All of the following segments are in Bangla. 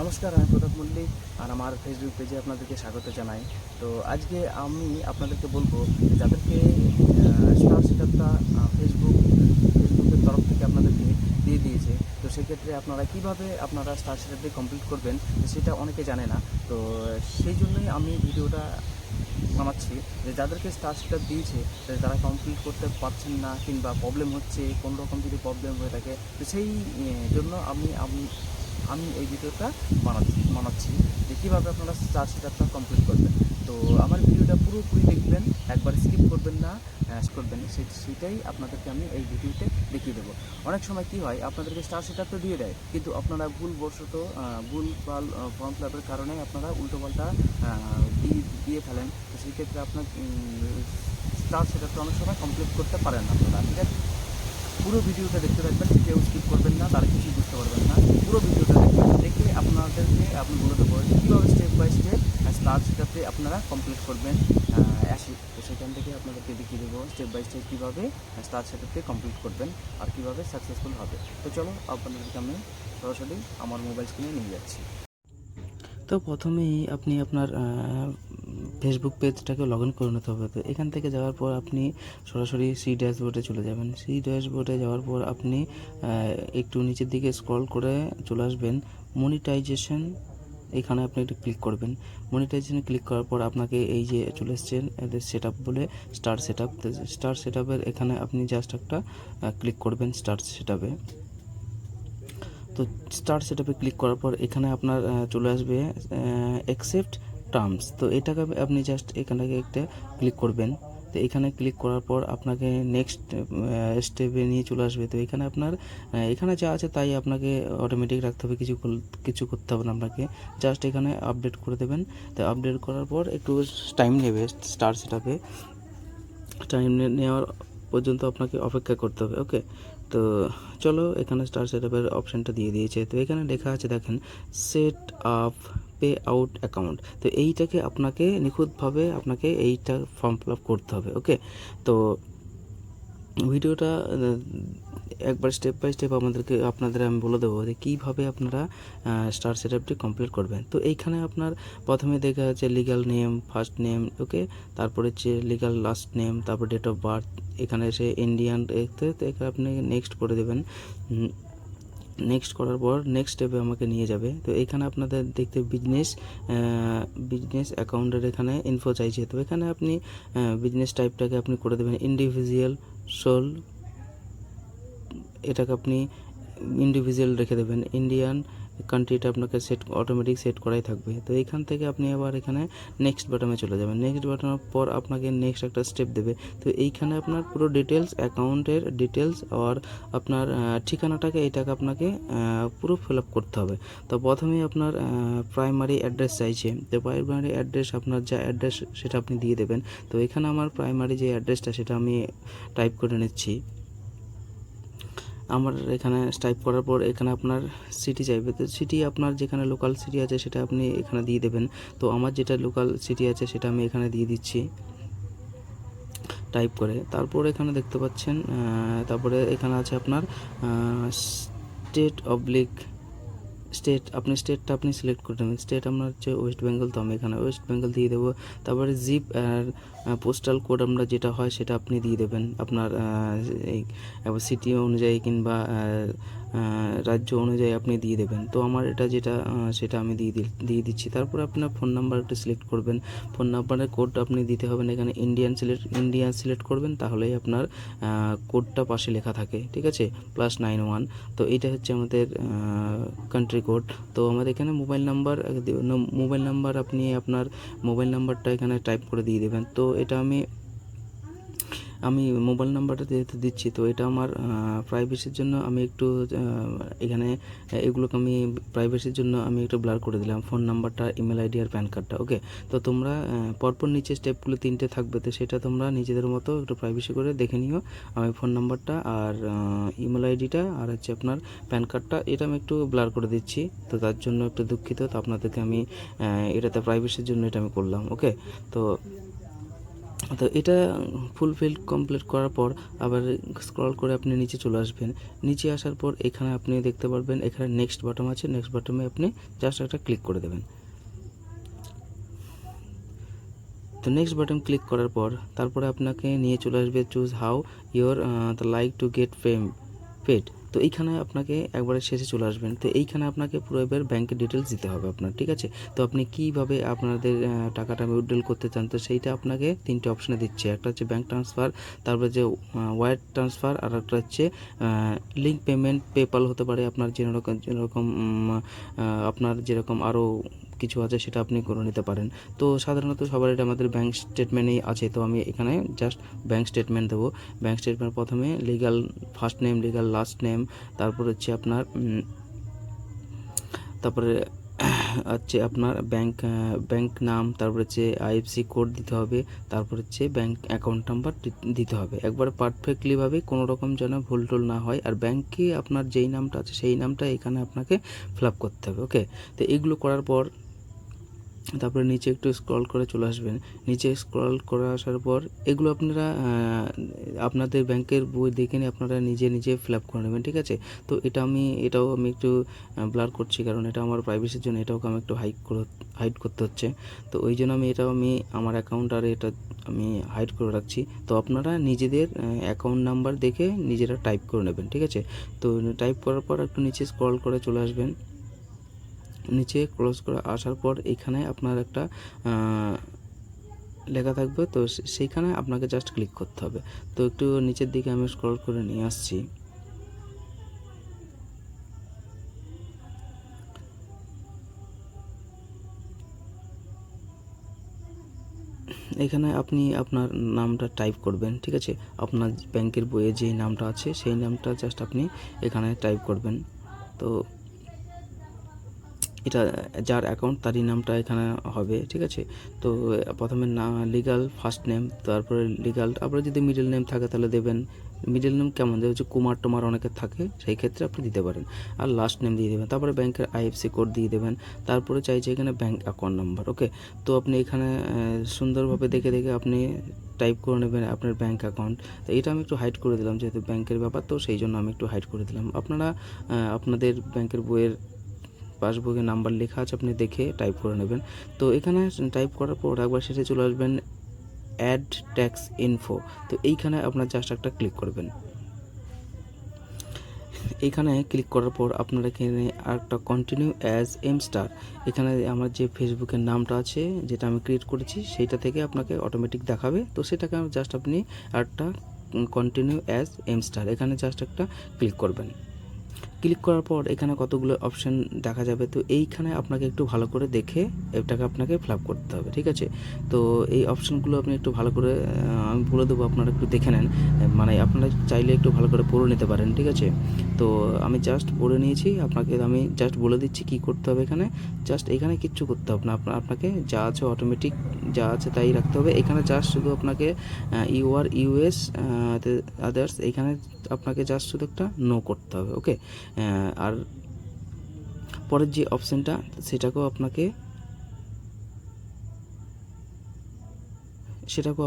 নমস্কার, আমি প্রতাপ মল্লিক আর আমার ফেসবুক পেজে আপনাদেরকে স্বাগত জানাই। তো আজকে আমি আপনাদেরকে বলবো যে যাদেরকে স্টার সেটআপটা ফেসবুকের তরফ থেকে আপনাদেরকে দিয়ে দিয়েছে, তো সেক্ষেত্রে আপনারা কিভাবে আপনারা স্টার সেটআপটি কমপ্লিট করবেন সেটা অনেকে জানে না। তো সেই জন্যই আমি ভিডিওটা বানাচ্ছি যে যাদেরকে স্টার সেটআপ দিয়েছে তারা কমপ্লিট করতে পারছেন না কিংবা প্রবলেম হচ্ছে, কোনো রকম যদি প্রবলেম হয়ে থাকে, তো সেই জন্য আমি আমি আমি এই ভিডিওটা বানাচ্ছি যে কীভাবে আপনারা স্টার সেটআপটা কমপ্লিট করবেন। তো আমার ভিডিওটা পুরোপুরি দেখবেন, একবার স্কিপ করবেন না, করবেন সেটাই আপনাদেরকে আমি এই ভিডিওতে দেখিয়ে দেবো। অনেক সময় কী হয়, আপনাদেরকে স্টার সেটআপটা দিয়ে দেয় কিন্তু আপনারা ভুলবশত ভুলভাল ফর্ম ফিল আপের কারণে আপনারা উল্টোপাল্টা দিয়ে ফেলেন। তো সেই ক্ষেত্রে আপনার স্টার সেটআপটা অনেক সময় কমপ্লিট করতে পারেন না আপনারা। ঠিক আছে, পুরো ভিডিওটা দেখতে থাকবেন, কেউ স্কিপ করবেন না, তারা কিছুই বুঝতে পারবেন না। পুরো ভিডিওটা দেখবেন, দেখে আপনাদেরকে আপনি বলে দেবো কীভাবে স্টেপ বাই স্টেপ স্টার সেটআপে আপনারা কমপ্লিট করবেন। তো সেখান থেকে আপনাদেরকে দেখিয়ে দেবো স্টেপ বাই স্টেপ কীভাবে স্টার সেটআপে কমপ্লিট করবেন আর কীভাবে সাকসেসফুল হবে। তো চলো, আপনাদেরকে আমি সরাসরি আমার মোবাইল স্ক্রিনে নিয়ে যাচ্ছি। তো প্রথমেই আপনি আপনার ফেসবুক পেজটাকে লগ ইন করে নিতে হবে। তো এখান থেকে যাওয়ার পর আপনি সরাসরি সি ড্যাশবোর্ডে চলে যাবেন। সি ড্যাশবোর্ডে যাওয়ার পর আপনি একটু নিচের দিকে স্ক্রল করে চলে আসবেন মনিটাইজেশন, এখানে আপনি একটু ক্লিক করবেন। মনিটাইজেশনে ক্লিক করার পর আপনাকে এই যে চলে এসছেন এদের সেট আপ বলে star set up. Star set আপের এখানে আপনি জাস্ট একটা ক্লিক করবেন স্টার সেট আপে। তো স্টার সেটআপে ক্লিক করার পর এখানে আপনার চলে আসবে অ্যাকসেপ্ট টার্মস। তো এটাকে আপনি জাস্ট এখান থেকে একটা ক্লিক করবেন। তো এখানে ক্লিক করার পর আপনাকে নেক্সট স্টেপে নিয়ে চলে আসবে। তো এখানে আপনার এখানে যা আছে তাই আপনাকে অটোমেটিক রাখতে হবে, কিছু করতে হবে না আপনাকে, জাস্ট এখানে আপডেট করে দেবেন। তো আপডেট করার পর একটু টাইম নেবে স্টার সেটআপে, টাইম নেওয়ার পর্যন্ত আপনাকে অপেক্ষা করতে হবে। ওকে, তো চলো, এখানে স্টার সেটআপের অপশানটা দিয়ে দিয়েছে। তো এখানে লেখা আছে দেখেন set up pay out account. তো এইটাকে আপনাকে নিখুঁতভাবে আপনাকে এইটা ফর্ম ফিল আপ করতে হবে। ওকে, তো ভিডিওটা একবার স্টেপ বাই স্টেপ আপনাদের আমি বলে দেবো যে কীভাবে আপনারা স্টার সেটআপটি কমপ্লিট করবেন। তো এইখানে আপনার প্রথমে দেখা যাচ্ছে লিগ্যাল নেম, ফার্স্ট নেম, ওকে, তারপরে হচ্ছে লিগ্যাল লাস্ট নেম, তারপর ডেট অফ বার্থ, এখানে এসে ইন্ডিয়ান, তো এখানে আপনি নেক্সট করে দেবেন। নেক্সট করার পর নেক্সট স্টেপে আমাকে নিয়ে যাবে। তো এখানে আপনাদের দেখতে বিজনেস অ্যাকাউন্টের এখানে ইনফো চাইছে। তো এখানে আপনি বিজনেস টাইপটাকে আপনি করে দেবেন ইন্ডিভিজুয়াল সোল, এটাকে আপনি ইন্ডিভিজুয়াল রেখে দেবেন। ইন্ডিয়ান কান্ট্রিটা আপনাকে অটোমেটিক সেট করাই থাকবে। তো এইখান থেকে আপনি আবার এখানে নেক্সট বাটনে চলে যাবেন। নেক্সট বাটনের পর আপনাকে নেক্সট একটা স্টেপ দেবে। তো এইখানে আপনার পুরো ডিটেলস, অ্যাকাউন্টের ডিটেলস আর আপনার ঠিকানাটাকে এইটাকে আপনাকে পুরো ফিল আপ করতে হবে। তো প্রথমেই আপনার প্রাইমারি অ্যাড্রেস চাইছে। তো প্রাইমারি অ্যাড্রেস, আপনার যা অ্যাড্রেস সেটা আপনি দিয়ে দেবেন। তো এখানে আমার প্রাইমারি যে অ্যাড্রেসটা সেটা আমি টাইপ করে নিচ্ছি। আমার এখানে টাইপ করার পর এখানে আপনার সিটি চাইবে। তো সিটি আপনার যেখানে লোকাল সিটি আছে সেটা আপনি এখানে দিয়ে দেবেন। তো আমার যেটা লোকাল সিটি আছে সেটা আমি এখানে দিয়ে দিচ্ছি টাইপ করে। তারপর এখানে দেখতে পাচ্ছেন, তারপরে এখানে আছে আপনার আপনি স্টেটটা আপনি সিলেক্ট করে নেবেন। স্টেট আপনার হচ্ছে ওয়েস্ট বেঙ্গল, তো আমি এখানে ওয়েস্ট বেঙ্গল দিয়ে দেবো। তারপরে জিপ আর পোস্টাল কোড আমরা যেটা হয় সেটা আপনি দিয়ে দেবেন আপনার এই সিটি অনুযায়ী কিংবা রাজ্য অনুযায়ী আপনি দিয়ে দেবেন। তো আমার এটা যেটা সেটা আমি দিয়ে দিচ্ছি। তারপরে আপনার ফোন নাম্বার একটু সিলেক্ট করবেন। ফোন নাম্বারের কোড আপনি দিতে হবেন এখানে ইন্ডিয়ান সিলেক্ট করবেন, তাহলেই আপনার কোডটা পাশে লেখা থাকে। ঠিক আছে, +91। তো এটা হচ্ছে আমাদের কান্ট্রি কোড। তো আমাদের এখানে মোবাইল নাম্বার আপনি আপনার মোবাইল নাম্বারটা এখানে টাইপ করে দিয়ে দেবেন। তো এটা আমি মোবাইল নাম্বারটা যেহেতু দিচ্ছি, তো এটা আমার প্রাইভেসির জন্য আমি একটু এখানে এগুলোকে আমি প্রাইভেসির জন্য আমি একটু ব্লার করে দিলাম, ফোন নাম্বারটা, ইমেল আইডি আর প্যান কার্ডটা। ওকে, তো তোমরা পরপর নিচে স্টেপগুলো 3টে থাকবে, তো সেটা তোমরা নিজেদের মতো একটু প্রাইভেসি করে দেখে নিও। আমি ফোন নাম্বারটা আর ইমেল আইডিটা আর হচ্ছে আপনার প্যান কার্ডটা এটা আমি একটু ব্লার করে দিচ্ছি। তো তার জন্য একটু দুঃখিত। তো আপনাদেরকে আমি এটাতে প্রাইভেসির জন্য এটা আমি করলাম। ওকে, তো তো এটা ফুলফিল কমপ্লিট করার পর আবার স্ক্রল করে আপনি নিচে চলে আসবেন। নিচে আসার পর এখানে আপনি দেখতে পারবেন এখানে নেক্সট বাটন আছে, নেক্সট বাটনে আপনি জাস্ট একটা ক্লিক করে দেবেন। তো নেক্সট বাটন ক্লিক করার পর তারপরে আপনাকে নিয়ে চলে আসবে choose how your like to get paid. তো এইখানে আপনাকে একবারে শেষে চলে আসবেন। তো এইখানে আপনাকে পুরো এবার ব্যাংকের ডিটেলস দিতে হবে আপনার, ঠিক আছে। তো আপনি কীভাবে আপনাদের টাকাটা উইথড্রল করতে চান, তো সেইটা আপনাকে 3টে অপশানে দিচ্ছে। একটা হচ্ছে ব্যাঙ্ক ট্রান্সফার, তারপরে যে ওয়্যার ট্রান্সফার, আর একটা হচ্ছে লিঙ্ক পেমেন্ট, পেপাল হতে পারে আপনার যেরকম আপনার যেরকম আরও কিছু আছে সেটা আপনি করে নিতে পারেন। তো সাধারণত সবার এটা আমাদের ব্যাঙ্ক স্টেটমেন্টেই আছে। তো আমি এখানে জাস্ট ব্যাঙ্ক স্টেটমেন্ট দেবো। ব্যাঙ্ক স্টেটমেন্ট প্রথমে legal first name, legal last name, তারপর হচ্ছে আপনার তারপরে হচ্ছে আপনার ব্যাঙ্ক নাম, তারপর হচ্ছে আইএফসি কোড দিতে হবে, তারপর হচ্ছে ব্যাঙ্ক অ্যাকাউন্ট নাম্বার দিতে হবে। একবার পারফেক্টলিভাবে কোনো রকম যেন ভুল টুল না হয়। আর ব্যাঙ্কে আপনার যেই নামটা আছে সেই নামটা এখানে আপনাকে ফিল আপ করতে হবে, ওকে। তো এইগুলো করার পর তারপরে নিচে একটু স্ক্রল করে চলে আসবেন। নিচে স্ক্রল করে আসার পর এগুলো আপনারা আপনাদের ব্যাংকের বই দেখে নিয়ে আপনারা নিজে নিজে ফিল আপ করে নেবেন, ঠিক আছে। তো এটাও আমি একটু ব্লার করছি, কারণ এটা আমার প্রাইভেসির জন্য এটাকে আমি একটু হাইড করতে হচ্ছে। তো ওই জন্য আমি আমার অ্যাকাউন্ট আর এটা আমি হাইড করে রাখছি। তো আপনারা নিজেদের অ্যাকাউন্ট নাম্বার দেখে নিজেরা টাইপ করে নেবেন, ঠিক আছে। তো টাইপ করার পর একটু নিচে স্ক্রল করে চলে আসবেন। নিচে ক্লোজ করে আসার পর এখানে আপনার একটা লেখা থাকবে, তো সেইখানে আপনাকে জাস্ট ক্লিক করতে হবে। তো একটু নিচের দিকে আমি স্ক্রল করে নিয়ে আসছি। এখানে আপনি আপনার নামটা টাইপ করবেন, ঠিক আছে। আপনার ব্যাংকের বইয়ে যেই নামটা আছে সেই নামটা জাস্ট আপনি এখানে টাইপ করবেন। তো এটা যার অ্যাকাউন্ট তারই নামটা এখানে হবে, ঠিক আছে। তো প্রথমে লিগ্যাল ফার্স্ট নেম, তারপরে লিগ্যাল, তারপরে যদি মিডল নেম থাকে তাহলে দেবেন। মিডল নেম কেমন দেবে, হচ্ছে কুমার টুমার অনেকের থাকে, সেই ক্ষেত্রে আপনি দিতে পারেন। আর লাস্ট নেম দিয়ে দেবেন, তারপরে ব্যাংকের আইএফসি কোড দিয়ে দেবেন, তারপরে চাইছে এখানে ব্যাংক অ্যাকাউন্ট নাম্বার, ওকে। তো আপনি এখানে সুন্দরভাবে দেখে দেখে আপনি টাইপ করে নেবেন আপনার ব্যাংক অ্যাকাউন্ট। তো এটা আমি একটু হাইড করে দিলাম, যেহেতু ব্যাংকের ব্যাপার, তো সেই জন্য আমি একটু হাইড করে দিলাম। আপনারা আপনাদের ব্যাংকের বইয়ের পাসবুকে নাম্বার লেখা আছে, আপনি দেখে টাইপ করে নেবেন। তো এখানে টাইপ করার পর একবার শেষে চলে আসবেন অ্যাড ট্যাক্স ইনফো। তো এইখানে আপনার জাস্ট একটা ক্লিক করবেন। এইখানে ক্লিক করার পর আপনারা এখানে আরেকটা কন্টিনিউ অ্যাজ স্টার, এখানে আমার যে ফেসবুকের নামটা আছে যেটা আমি ক্রিয়েট করেছি সেইটা থেকে আপনাকে অটোমেটিক দেখাবে। তো সেটাকে জাস্ট আপনি আরেকটা কন্টিনিউ অ্যাজ স্টার, এখানে জাস্ট একটা ক্লিক করবেন। ক্লিক করার পর এখানে কতগুলো অপশান দেখা যাবে। তো এইখানে আপনাকে একটু ভালো করে দেখে এটাকে আপনাকে ফিল আপ করতে হবে, ঠিক আছে। তো এই অপশানগুলো আপনি একটু ভালো করে আমি বলে দেবো, আপনারা একটু দেখে নেন। মানে আপনারা চাইলে একটু ভালো করে পড়ে নিতে পারেন, ঠিক আছে। তো আমি জাস্ট পড়ে নিয়েছি, আমি জাস্ট বলে দিচ্ছি কী করতে হবে। এখানে জাস্ট এখানে কিচ্ছু করতে হবে না, আপনাকে যা আছে অটোমেটিক যা আছে তাই রাখতে হবে। এখানে জাস্ট শুধু আপনাকে ইউএস আদার্স, এখানে আপনাকে জাস্ট শুধু একটা নো করতে হবে, ওকে। আর পরের যে অপশানটা সেটাকেও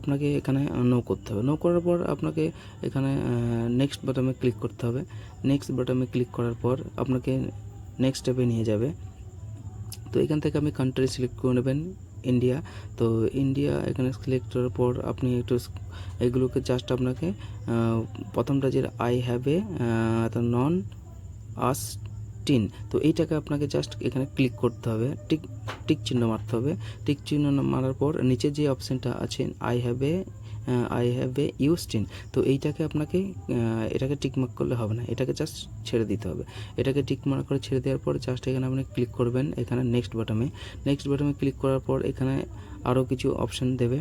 আপনাকে এখানে নো করতে হবে। নো করার পর আপনাকে এখানে নেক্সট বাটনে ক্লিক করতে হবে। নেক্সট বাটনে ক্লিক করার পর আপনাকে নেক্সট স্টেপে নিয়ে যাবে। তো এখান থেকে আপনি কান্ট্রি সিলেক্ট করে নেবেন ইন্ডিয়া। তো ইন্ডিয়া এখানে সিলেক্ট করার পর আপনি একটু এগুলোকে জাস্ট আপনাকে প্রথমটা যে I have a non Austin, তো এইটাকে আপনাকে জাস্ট এখানে ক্লিক করতে হবে, টিক চিহ্ন মারতে হবে। টিক চিহ্ন মারার পর নিচে যে অপশানটা আছে আই হ্যাভ এ ইউস্টিন, তো এইটাকে আপনাকে এটাকে টিকমার্ক করলে হবে না, এটাকে জাস্ট ছেড়ে দিতে হবে। এটাকে টিকমার্ক করে ছেড়ে দেওয়ার পর জাস্ট এখানে আপনি ক্লিক করবেন এখানে নেক্সট বাটনে ক্লিক করার পর এখানে আরও কিছু অপশান দেবে।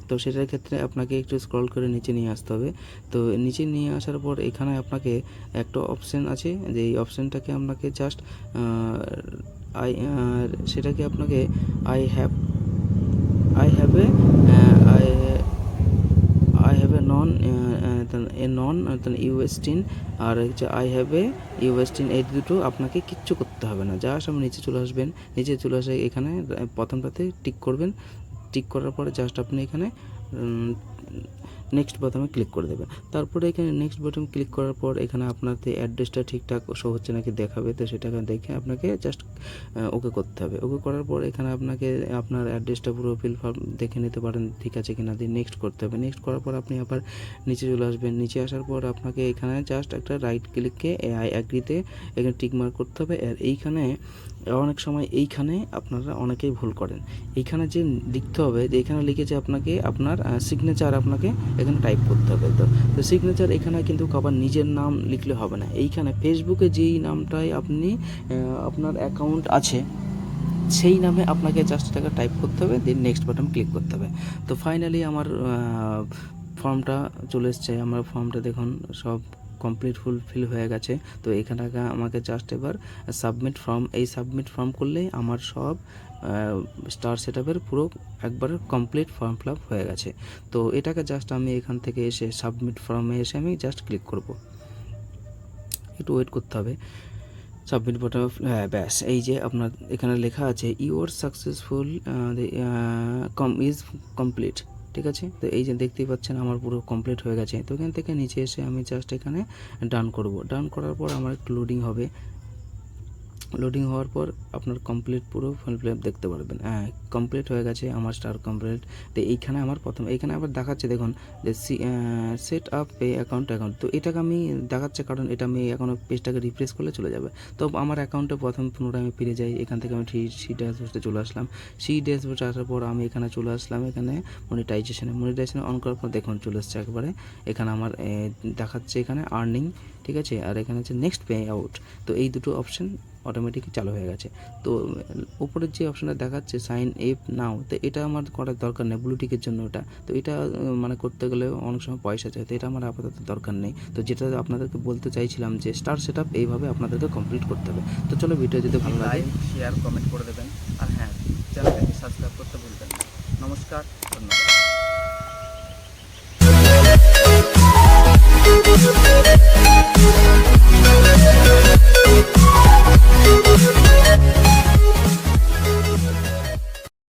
তো সেটার ক্ষেত্রে আপনাকে একটু স্ক্রল করে নিচে নিয়ে আসতে হবে। তো নিচে নিয়ে আসার পর এখানে আপনাকে একটা অপশান আছে, যে এই অপশানটাকে আপনাকে জাস্ট সেটাকে আপনাকে আই হ্যাভ এ নন ইউএসটিন, আর হচ্ছে আই হ্যাভ এ ইউএসটিন, এই দুটো আপনাকে কিচ্ছু করতে হবে না। জাস্ট আপনি নিচে চলে আসবেন। নিচে চলে আসে এখানে প্রথমটাতে টিক করবেন। টিক করার পরে জাস্ট আপনি এখানে নেক্সট বোতামে ক্লিক করে দেবেন। তারপরে এখানে নেক্সট বাটন ক্লিক করার পর এখানে আপনাদের অ্যাড্রেসটা ঠিকঠাক শো হচ্ছে নাকি দেখাবে, তো সেটাকে দেখে আপনাকে জাস্ট ওকে করতে হবে। ওকে করার পর এখানে আপনাকে আপনার অ্যাড্রেসটা পুরো ফিল দেখে নিতে পারেন ঠিক আছে কিনা, দিয়ে নেক্সট করতে হবে। নেক্সট করার পর আপনি আবার নিচে চলে আসবেন। নিচে আসার পর আপনাকে এখানে জাস্ট একটা রাইট ক্লিককে আই অ্যাগ্রিতে এখানে টিক মার্ক করতে হবে। আর এইখানে অনেক সময় এইখানে আপনারা অনেকেই ভুল করেন, এইখানে যে লিখতে হবে যে এখানে লিখেছে আপনাকে আপনার সিগনেচার আপনাকে এখানে টাইপ করতে হবে। তো সিগনেচার এখানে কিন্তু আবার নিজের নাম লিখলে হবে না, এইখানে ফেসবুকে যেই নামটাই আপনি আপনার অ্যাকাউন্ট আছে সেই নামে আপনাকে জাস্ট এটাকে টাইপ করতে হবে, দেন নেক্সট বাটন ক্লিক করতে হবে। তো ফাইনালি আমার ফর্মটা চলে এসছে। আমার ফর্মটা দেখুন সব কমপ্লিট ফুলফিল হয়ে গেছে। তো এখানে আমাকে জাস্ট এবার সাবমিট ফর্ম, এই সাবমিট ফর্ম করলেই আমার সব স্টার সেটআপের পুরো একবারে কমপ্লিট ফর্ম ফিল আপ হয়ে গেছে। তো এটাকে জাস্ট আমি এখান থেকে এসে সাবমিট ফর্মে এসে আমি জাস্ট ক্লিক করব, একটু ওয়েট করতে হবে। সাবমিট বাটন, হ্যাঁ ব্যাস, এই যে আপনার এখানে লেখা আছে ইউর সাকসেসফুল ইজ কমপ্লিট, ঠিক আছে। তো এই যে দেখতেই পাচ্ছেন আমার পুরো কমপ্লিট হয়ে গেছে। তো এখান থেকে নিচে এসে আমি জাস্ট এখানে ডান করব। ডান করার পর আমার একটু লোডিং হবে। লোডিং হওয়ার পর আপনার কমপ্লিট পুরো ফুল ফিল আপ দেখতে পারবেন। হ্যাঁ কমপ্লিট হয়ে গেছে আমার স্টার কমপ্লিট। তো এইখানে আমার প্রথম এইখানে আবার দেখাচ্ছে দেখুন যে সেট আপ পে অ্যাকাউন্ট। তো এটাকে আমি দেখাচ্ছে কারণ এটা আমি এখনও পেজটাকে রিফ্রেশ করলে চলে যাবে। তো আমার অ্যাকাউন্টে প্রথম পুনরায় আমি ফিরে যাই। এখান থেকে আমি সি ড্যাশবোর্ডে চলে আসলাম। সি ড্যাশবোর্ডে আসার পর আমি এখানে চলে আসলাম এখানে মনিটাইজেশন অন করার পর দেখুন চলে এসছে একবারে। এখানে আমার দেখাচ্ছে এখানে আর্নিং, ঠিক আছে, আর এখানে হচ্ছে নেক্সট পে আউট। তো এই দুটো অপশন অটোমেটিক চালু হয়ে গেছে। তো উপরের যে অপশনটা দেখাচ্ছে সাইন আপ নাও, তো এটা আমার করার দরকার নেই ব্লুটিকের জন্য ওটা। তো এটা মানে করতে গেলে অনেক সময় পয়সা চাই, তো এটা আমার আপাতত দরকার নেই। তো যেটা আপনাদেরকে বলতে চাইছিলাম যে স্টার সেটআপ এইভাবে আপনাদেরকে কমপ্লিট করতে হবে। তো চলো ভিডিও যদি ভালো লাগে লাইক শেয়ার কমেন্ট করে দেবেন, আর হ্যাঁ চ্যানেলটাকে সাবস্ক্রাইব করতে ভুলবেন না। নমস্কার, ধন্যবাদ।